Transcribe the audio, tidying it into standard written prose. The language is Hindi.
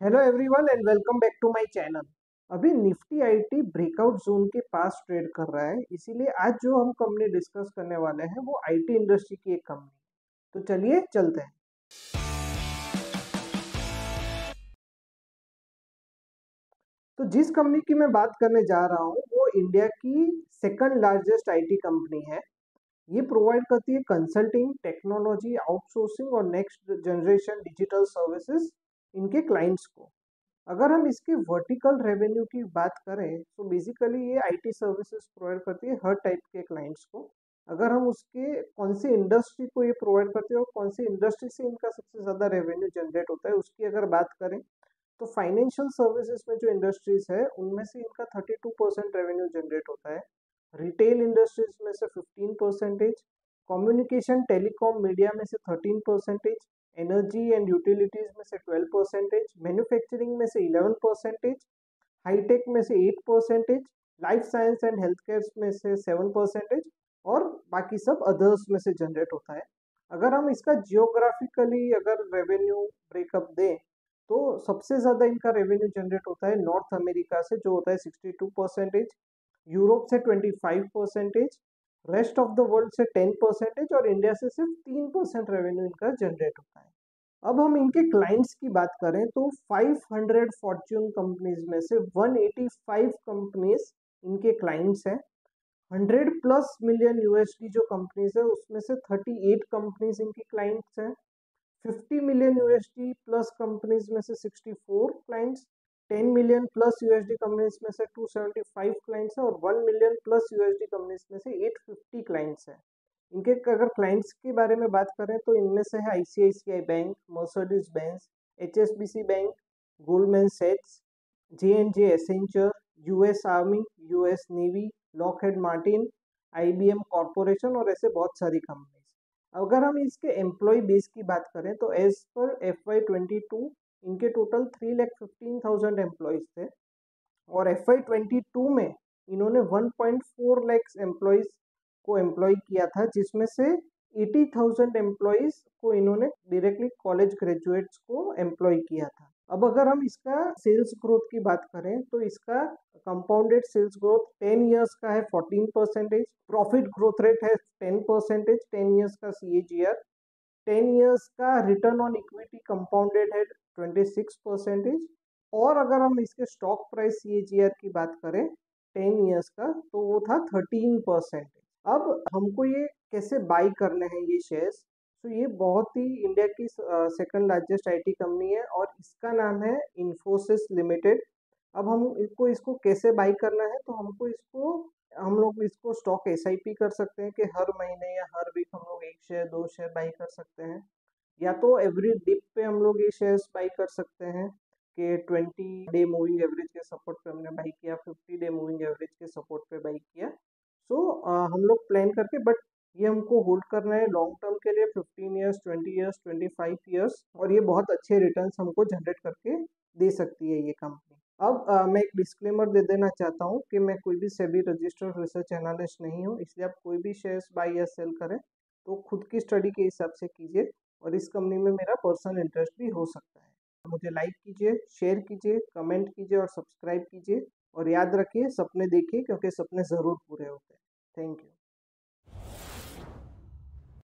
Hello everyone and welcome back to my channel. अभी निफ्टी आईटी ब्रेकआउट जोन के पास ट्रेड कर रहा है, इसीलिए आज जो हम कंपनी डिस्कस करने वाले हैं वो आईटी इंडस्ट्री की एक कंपनी। तो चलिए चलते हैं। तो जिस कंपनी की मैं बात करने जा रहा हूँ वो इंडिया की सेकंड लार्जेस्ट आईटी कंपनी है। ये प्रोवाइड करती है कंसल्टिंग, टेक्नोलॉजी, आउटसोर्सिंग और नेक्स्ट जनरेशन डिजिटल सर्विसेज इनके क्लाइंट्स को। अगर हम इसके वर्टिकल रेवेन्यू की बात करें तो बेसिकली ये आईटी सर्विसेज प्रोवाइड करती है हर टाइप के क्लाइंट्स को। अगर हम उसके कौन सी इंडस्ट्री को ये प्रोवाइड करते हैं और कौन सी इंडस्ट्री से इनका सबसे ज़्यादा रेवेन्यू जनरेट होता है उसकी अगर बात करें तो फाइनेंशियल सर्विसेज में जो इंडस्ट्रीज है उनमें से इनका 32% रेवेन्यू जनरेट होता है। रिटेल इंडस्ट्रीज में से 15%, कम्युनिकेशन टेलीकॉम मीडिया में से 13%, एनर्जी एंड यूटिलिटीज में से 12%, मैन्युफैक्चरिंग में से 11%, हाईटेक में से 8%, life science and health care में से 7% और बाकी सब अदर्स में से जनरेट होता है। अगर हम इसका जियोग्राफिकली अगर रेवेन्यू ब्रेकअप दें तो सबसे ज़्यादा इनका रेवेन्यू जनरेट होता है नॉर्थ अमेरिका से, जो होता है 62%, यूरोप से 25%, रेस्ट ऑफ द वर्ल्ड से 10% और इंडिया से सिर्फ 3% रेवेन्यू इनका जनरेट होता है। अब हम इनके क्लाइंट्स की बात करें तो 500 फॉर्च्यून कंपनीज में से 185 कंपनीज इनके क्लाइंट्स हैं। 100 प्लस मिलियन यूएसडी जो कंपनीज है उसमें से 38 कंपनीज इनकी क्लाइंट्स हैं। 50 मिलियन यूएसडी प्लस कंपनीज में से 64 clients, 10 million plus USD companies में से 275 क्लाइंट्स हैं और 1 मिलियन प्लस यूएसडी कंपनीज में से 850 क्लाइंट्स हैं। इनके अगर क्लाइंट्स के बारे में बात करें तो इनमें से है ICICI bank, Mercedes Benz, HSBC bank, Goldman सैक्स, J Accenture, US army, US navy, Lockheed Martin, IBM corporation और ऐसे बहुत सारी कंपनीज। अगर हम इसके एम्प्लॉय बेस की बात करें तो एज पर FY22 इनके टोटल 3,15,000 एम्प्लॉयज थे और FY22 में इन्होंने 1.4 लाख एम्प्लॉयज को एम्प्लॉय किया था, जिसमें से 80,000 एम्प्लॉयज को इन्होंने डायरेक्टली कॉलेज ग्रेजुएट्स को एम्प्लॉय किया था। अब अगर हम इसका सेल्स ग्रोथ की बात करें तो इसका कंपाउंडेड सेल्स ग्रोथ 10 इयर्स का है 14%, प्रॉफिट ग्रोथ रेट है 10%, 10 इयर्स का CAGR, 10 इयर्स का रिटर्न ऑन इक्विटी कंपाउंडेड है 26%, और अगर हम इसके स्टॉक प्राइस CAGR की बात करें 10 इयर्स का तो वो था 13%। अब हमको ये कैसे बाई करने हैं ये शेयर्स, तो ये बहुत ही इंडिया की सेकंड लार्जेस्ट आईटी कंपनी है और इसका नाम है इन्फोसिस लिमिटेड। अब हम इसको कैसे बाई करना है तो हम लोग इसको स्टॉक SIP कर सकते हैं कि हर महीने या हर वीक हम लोग एक शेयर 2 शेयर बाई कर सकते हैं, या तो एवरी डिप पे हम लोग ये शेयर्स बाई कर सकते हैं कि 20 डे मूविंग एवरेज के सपोर्ट पे हमने बाई किया, 50 डे मूविंग एवरेज के सपोर्ट पे बाई किया। सो हम लोग प्लान करके, बट ये हमको होल्ड करना है लॉन्ग टर्म के लिए 15 ईयर्स, 20 ईयर्स, 25 ईयर्स, और ये बहुत अच्छे रिटर्न्स हमको जनरेट करके दे सकती है ये कंपनी। अब मैं एक डिस्क्लेमर दे देना चाहता हूँ कि मैं कोई भी सेबी रजिस्टर्ड रिसर्च एनालिस्ट नहीं हूँ, इसलिए आप कोई भी शेयर्स बाई या सेल करें तो खुद की स्टडी के हिसाब से कीजिए और इस कंपनी में मेरा पर्सनल इंटरेस्ट भी हो सकता है। मुझे लाइक कीजिए, शेयर कीजिए, कमेंट कीजिए और सब्सक्राइब कीजिए, और याद रखिए सपने देखिए क्योंकि सपने ज़रूर पूरे होते हैं। Thank you.